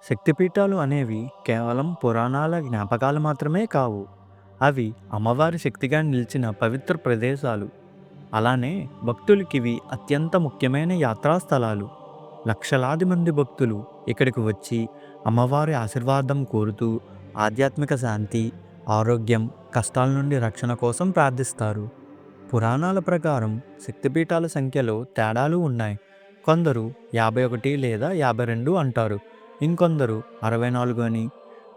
శక్తిపీఠాలు అనేవి కేవలం పురాణాల జ్ఞాపకాలు మాత్రమే కావు. అవి అమ్మవారి శక్తిగా నిలిచిన పవిత్ర ప్రదేశాలు. అలానే భక్తులకివి అత్యంత ముఖ్యమైన యాత్రా స్థలాలు. లక్షలాది మంది భక్తులు ఇక్కడికి వచ్చి అమ్మవారి ఆశీర్వాదం కోరుతూ ఆధ్యాత్మిక శాంతి, ఆరోగ్యం, కష్టాల నుండి రక్షణ కోసం ప్రార్థిస్తారు. పురాణాల ప్రకారం శక్తిపీఠాల సంఖ్యలో తేడాలు ఉన్నాయి. కొందరు 51 లేదా 52 అంటారు. ఇంకొందరు 64 అని,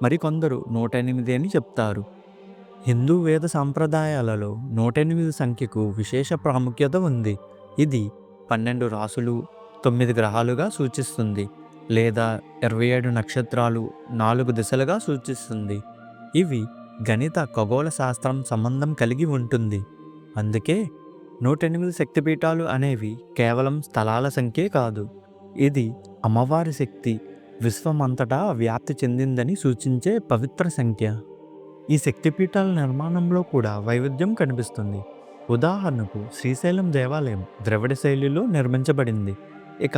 మరికొందరు 108 అని చెప్తారు. హిందూ వేద సాంప్రదాయాలలో 108 సంఖ్యకు విశేష ప్రాముఖ్యత ఉంది. ఇది 12 రాసులు, 9 గ్రహాలుగా సూచిస్తుంది, లేదా 27 నక్షత్రాలు, 4 దిశలుగా సూచిస్తుంది. ఇవి గణిత ఖగోళ శాస్త్రం సంబంధం కలిగి ఉంటుంది. అందుకే 108 శక్తిపీఠాలు అనేవి కేవలం స్థలాల సంఖ్యే కాదు. ఇది అమ్మవారి శక్తి విశ్వమంతటా వ్యాప్తి చెందిందని సూచించే పవిత్ర సంఖ్య. ఈ శక్తిపీఠాల నిర్మాణంలో కూడా వైవిధ్యం కనిపిస్తుంది. ఉదాహరణకు శ్రీశైలం దేవాలయం ద్రవిడ శైలిలో నిర్మించబడింది. ఇక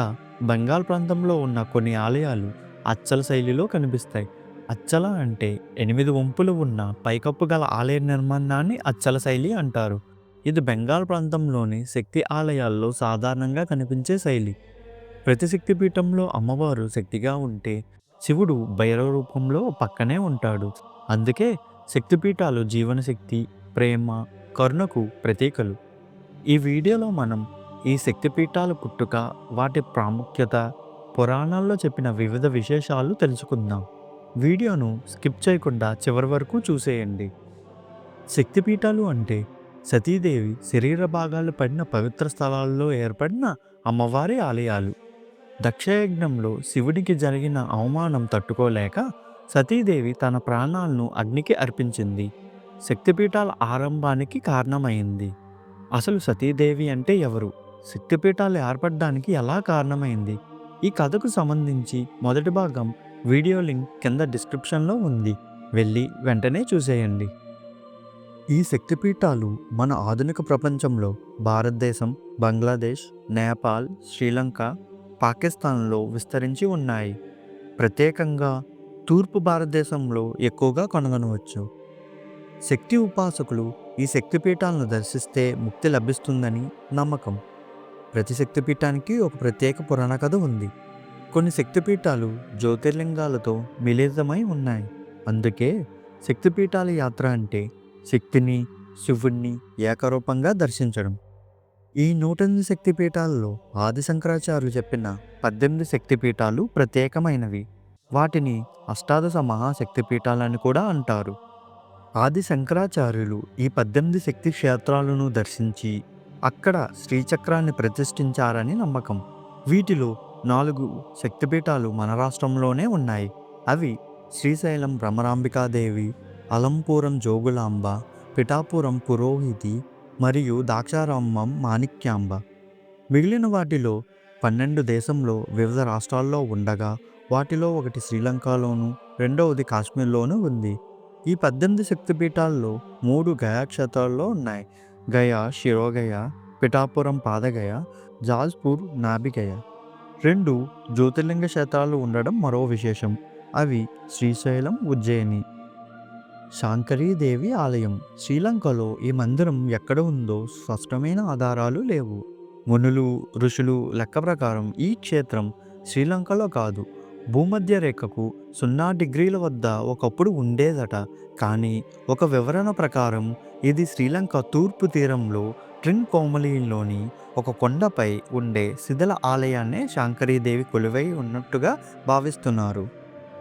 బెంగాల్ ప్రాంతంలో ఉన్న కొన్ని ఆలయాలు అచ్చల శైలిలో కనిపిస్తాయి. అచ్చల అంటే 8 వంపులు ఉన్న పైకప్పు గల ఆలయ నిర్మాణాన్ని అచ్చల శైలి అంటారు. ఇది బెంగాల్ ప్రాంతంలోని శక్తి ఆలయాల్లో సాధారణంగా కనిపించే శైలి. ప్రతి శక్తిపీఠంలో అమ్మవారు శక్తిగా ఉంటే శివుడు భైరవ రూపంలో పక్కనే ఉంటాడు. అందుకే శక్తిపీఠాలు జీవనశక్తి, ప్రేమ, కరుణకు ప్రతీకలు. ఈ వీడియోలో మనం ఈ శక్తిపీఠాల పుట్టుక, వాటి ప్రాముఖ్యత, పురాణాల్లో చెప్పిన వివిధ విశేషాలు తెలుసుకుందాం. వీడియోను స్కిప్ చేయకుండా చివరి వరకు చూసేయండి. శక్తిపీఠాలు అంటే సతీదేవి శరీర భాగాలు పడిన పవిత్ర స్థలాల్లో ఏర్పడిన అమ్మవారి ఆలయాలు. దక్షయజ్ఞంలో శివుడికి జరిగిన అవమానం తట్టుకోలేక సతీదేవి తన ప్రాణాలను అగ్నికి అర్పించింది. శక్తిపీఠాల ఆరంభానికి కారణమైంది. అసలు సతీదేవి అంటే ఎవరు? శక్తిపీఠాలు ఏర్పడడానికి ఎలా కారణమైంది? ఈ కథకు సంబంధించి మొదటి భాగం వీడియో లింక్ కింద డిస్క్రిప్షన్లో ఉంది. వెళ్ళి వెంటనే చూసేయండి. ఈ శక్తిపీఠాలు మన ఆధునిక ప్రపంచంలో భారతదేశం, బంగ్లాదేశ్, నేపాల్, శ్రీలంక, పాకిస్తాన్లో విస్తరించి ఉన్నాయి. ప్రత్యేకంగా తూర్పు భారతదేశంలో ఎక్కువగా కనుగొనవచ్చు. శక్తి ఉపాసకులు ఈ శక్తిపీఠాలను దర్శిస్తే ముక్తి లభిస్తుందని నమ్మకం. ప్రతి శక్తిపీఠానికి ఒక ప్రత్యేక పురాణ కథ ఉంది. కొన్ని శక్తిపీఠాలు జ్యోతిర్లింగాలతో మిళితమై ఉన్నాయి. అందుకే శక్తిపీఠాల యాత్ర అంటే శక్తిని, శివుణ్ణి ఏకరూపంగా దర్శించడం. ఈ 108 శక్తిపీఠాల్లో ఆది శంకరాచార్యులు చెప్పిన 18 శక్తిపీఠాలు ప్రత్యేకమైనవి. వాటిని అష్టాదశ మహాశక్తిపీఠాలని కూడా అంటారు. ఆది శంకరాచార్యులు ఈ 18 శక్తి క్షేత్రాలను దర్శించి అక్కడ శ్రీచక్రాన్ని ప్రతిష్ఠించారని నమ్మకం. వీటిలో 4 శక్తిపీఠాలు మన రాష్ట్రంలోనే ఉన్నాయి. అవి శ్రీశైలం భ్రమరాంబికాదేవి, అలంపురం జోగులాంబ, పిఠాపురం పురోహితి మరియు దాక్షారామం మాణిక్యాంబ. మిగిలిన వాటిలో 12 దేశంలో వివిధ రాష్ట్రాల్లో ఉండగా వాటిలో ఒకటి శ్రీలంకలోను, రెండవది కాశ్మీర్లోనూ ఉంది. ఈ 18 శక్తిపీఠాల్లో 3 గయా క్షేత్రాల్లో ఉన్నాయి. గయా శిరోగయ, పిఠాపురం పాదగయ, జాజ్పూర్ నాభిగయ. 2 జ్యోతిర్లింగ క్షేత్రాలు ఉండడం మరో విశేషం. అవి శ్రీశైలం, ఉజ్జయిని. శాంకరీదేవి ఆలయం శ్రీలంకలో. ఈ మందిరం ఎక్కడ ఉందో స్పష్టమైన ఆధారాలు లేవు. మునులు, ఋషులు లెక్క ప్రకారం ఈ క్షేత్రం శ్రీలంకలో కాదు, భూమధ్య రేఖకు 0 డిగ్రీల వద్ద ఒకప్పుడు ఉండేదట. కానీ ఒక వివరణ ప్రకారం ఇది శ్రీలంక తూర్పు తీరంలో ట్రిన్కోమలీలోని ఒక కొండపై ఉండే శిథిల ఆలయాన్నే శాంకరీదేవి కొలువై ఉన్నట్టుగా భావిస్తున్నారు.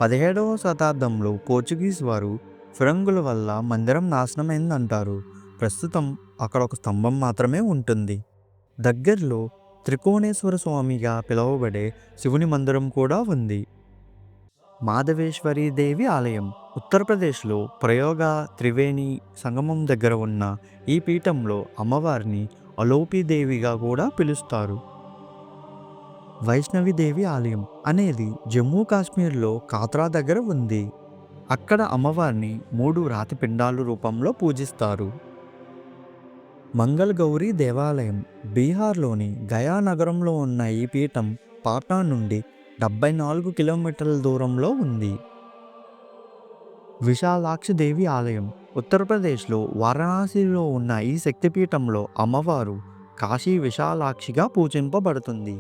17వ శతాబ్దంలో పోర్చుగీస్ వారు ఫిరంగుల వల్ల మందిరం నాశనమైందంటారు. ప్రస్తుతం అక్కడ ఒక స్తంభం మాత్రమే ఉంటుంది. దగ్గరలో త్రికోణేశ్వర స్వామిగా పిలువబడే శివుని మందిరం కూడా ఉంది. మాధవేశ్వరీదేవి ఆలయం ఉత్తరప్రదేశ్లో ప్రయోగ త్రివేణి సంగమం దగ్గర ఉన్న ఈ పీఠంలో అమ్మవారిని అలోపీదేవిగా కూడా పిలుస్తారు. వైష్ణవిదేవి ఆలయం అనేది జమ్మూ కాశ్మీర్లో కాత్రా దగ్గర ఉంది. అక్కడ అమ్మవారిని 3 రాతి పిండాలు రూపంలో పూజిస్తారు. మంగళ గౌరీ దేవాలయం బీహార్లోని గయా నగరంలో ఉన్న ఈ పీఠం పాట్నా నుండి 74 కిలోమీటర్ల దూరంలో ఉంది. విశాలాక్షి దేవి ఆలయం ఉత్తరప్రదేశ్లో వారణాసిలో ఉన్న ఈ శక్తిపీఠంలో అమ్మవారు కాశీ విశాలాక్షిగా పూజింపబడుతుంది.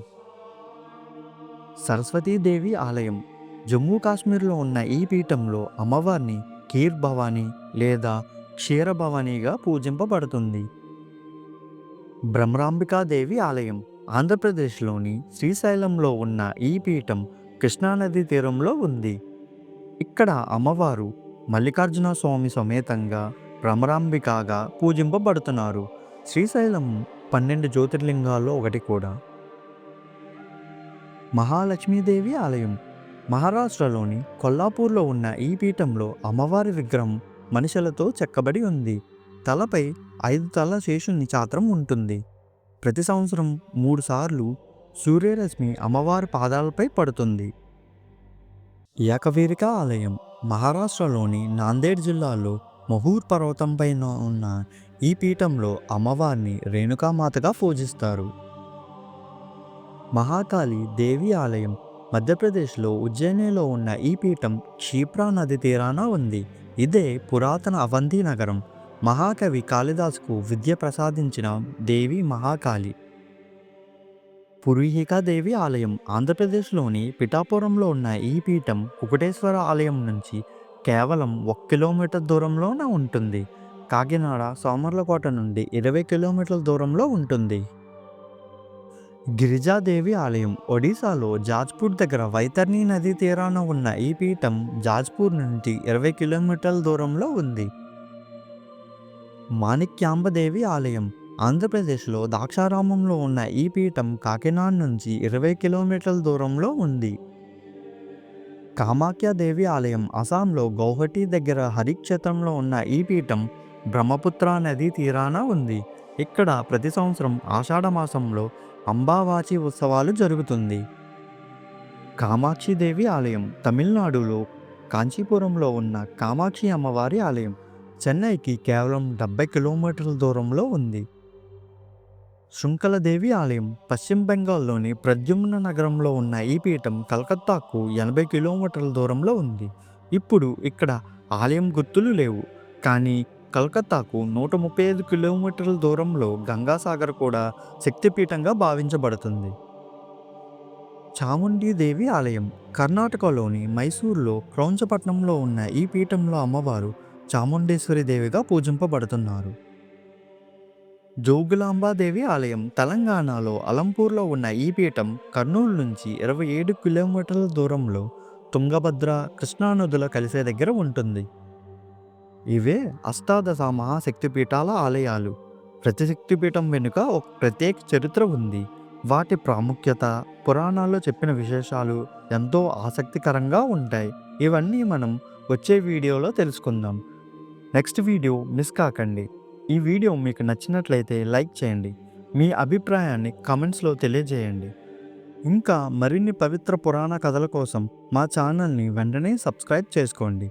సరస్వతీదేవి ఆలయం జమ్మూ కాశ్మీర్లో ఉన్న ఈ పీఠంలో అమ్మవారిని కీర్ భవానీ లేదా క్షీర భవానీగా పూజింపబడుతుంది. భ్రమరాంబికాదేవి ఆలయం ఆంధ్రప్రదేశ్లోని శ్రీశైలంలో ఉన్న ఈ పీఠం కృష్ణానది తీరంలో ఉంది. ఇక్కడ అమ్మవారు మల్లికార్జున స్వామి సమేతంగా భ్రమరాంబికగా పూజింపబడుతున్నారు. శ్రీశైలం 12 జ్యోతిర్లింగాల్లో ఒకటి కూడా. మహాలక్ష్మీదేవి ఆలయం మహారాష్ట్రలోని కొల్లాపూర్లో ఉన్న ఈ పీఠంలో అమ్మవారి విగ్రహం మనుషులతో చెక్కబడి ఉంది. తలపై 5 తల శేషుని చాత్రం ఉంటుంది. ప్రతి సంవత్సరం 3 సార్లు సూర్యరశ్మి అమ్మవారి పాదాలపై పడుతుంది. ఏకవీరిక ఆలయం మహారాష్ట్రలోని నాందేడ్ జిల్లాలో మహూర్ పర్వతంపైన ఉన్న ఈ పీఠంలో అమ్మవారిని రేణుకామాతగా పూజిస్తారు. మహాకాళి దేవి ఆలయం మధ్యప్రదేశ్లో ఉజ్జయినిలో ఉన్న ఈ పీఠం క్షిప్రా నది తీరాన ఉంది. ఇదే పురాతన అవంతి నగరం. మహాకవి కాళిదాసుకు విద్య ప్రసాదించిన దేవి మహాకాళి. పురీహికాదేవి ఆలయం ఆంధ్రప్రదేశ్లోని పిఠాపురంలో ఉన్న ఈ పీఠం కుకుటేశ్వర ఆలయం నుంచి కేవలం 1 కిలోమీటర్ దూరంలోనే ఉంటుంది. కాకినాడ సోమర్లకోట నుండి 20 కిలోమీటర్ల దూరంలో ఉంటుంది. గిరిజాదేవి ఆలయం ఒడిశాలో జాజ్పూర్ దగ్గర వైతర్ని నదీ తీరాన ఉన్న ఈ పీఠం జాజ్పూర్ నుండి 20 కిలోమీటర్ల దూరంలో ఉంది. మాణిక్యాంబదేవి ఆలయం ఆంధ్రప్రదేశ్లో ద్రాక్షారామంలో ఉన్న ఈ పీఠం కాకినాడ నుంచి 20 కిలోమీటర్ల దూరంలో ఉంది. కామాఖ్యాదేవి ఆలయం అస్సాంలో గౌహటి దగ్గర హరిక్షేత్రంలో ఉన్న ఈ పీఠం బ్రహ్మపుత్ర నదీ తీరాన ఉంది. ఇక్కడ ప్రతి సంవత్సరం ఆషాఢ మాసంలో అంబావాచి ఉత్సవాలు జరుగుతుంది. కామాక్షిదేవి ఆలయం తమిళనాడులో కాంచీపురంలో ఉన్న కామాక్షి అమ్మవారి ఆలయం చెన్నైకి కేవలం 70 కిలోమీటర్ల దూరంలో ఉంది. శృంఖలదేవి ఆలయం పశ్చిమ బెంగాల్లోని ప్రద్యుమ్న నగరంలో ఉన్న ఈ పీఠం కలకత్తాకు 80 కిలోమీటర్ల దూరంలో ఉంది. ఇప్పుడు ఇక్కడ ఆలయం గుర్తులు లేవు, కానీ కలకత్తాకు 135 కిలోమీటర్ల దూరంలో గంగాసాగర్ కూడా శక్తిపీఠంగా భావించబడుతుంది. చాముండీదేవి ఆలయం కర్ణాటకలోని మైసూర్లో క్రౌంచపట్నంలో ఉన్న ఈ పీఠంలో అమ్మవారు చాముండేశ్వరి దేవిగా పూజింపబడుతున్నారు. జోగులాంబాదేవి ఆలయం తెలంగాణలో అలంపూర్లో ఉన్న ఈ పీఠం కర్నూలు నుంచి 27 కిలోమీటర్ల దూరంలో తుంగభద్ర కృష్ణా నదుల కలిసే దగ్గర ఉంటుంది. ఇవే అష్టాదశ మహాశక్తిపీఠాల ఆలయాలు. ప్రతి శక్తిపీఠం వెనుక ఒక ప్రత్యేక చరిత్ర ఉంది. వాటి ప్రాముఖ్యత, పురాణాల్లో చెప్పిన విశేషాలు ఎంతో ఆసక్తికరంగా ఉంటాయి. ఇవన్నీ మనం వచ్చే వీడియోలో తెలుసుకుందాం. నెక్స్ట్ వీడియో మిస్ కాకండి. ఈ వీడియో మీకు నచ్చినట్లయితే లైక్ చేయండి. మీ అభిప్రాయాన్ని కామెంట్స్లో తెలియజేయండి. ఇంకా మరిన్ని పవిత్ర పురాణ కథల కోసం మా ఛానల్ని వెంటనే సబ్స్క్రైబ్ చేసుకోండి.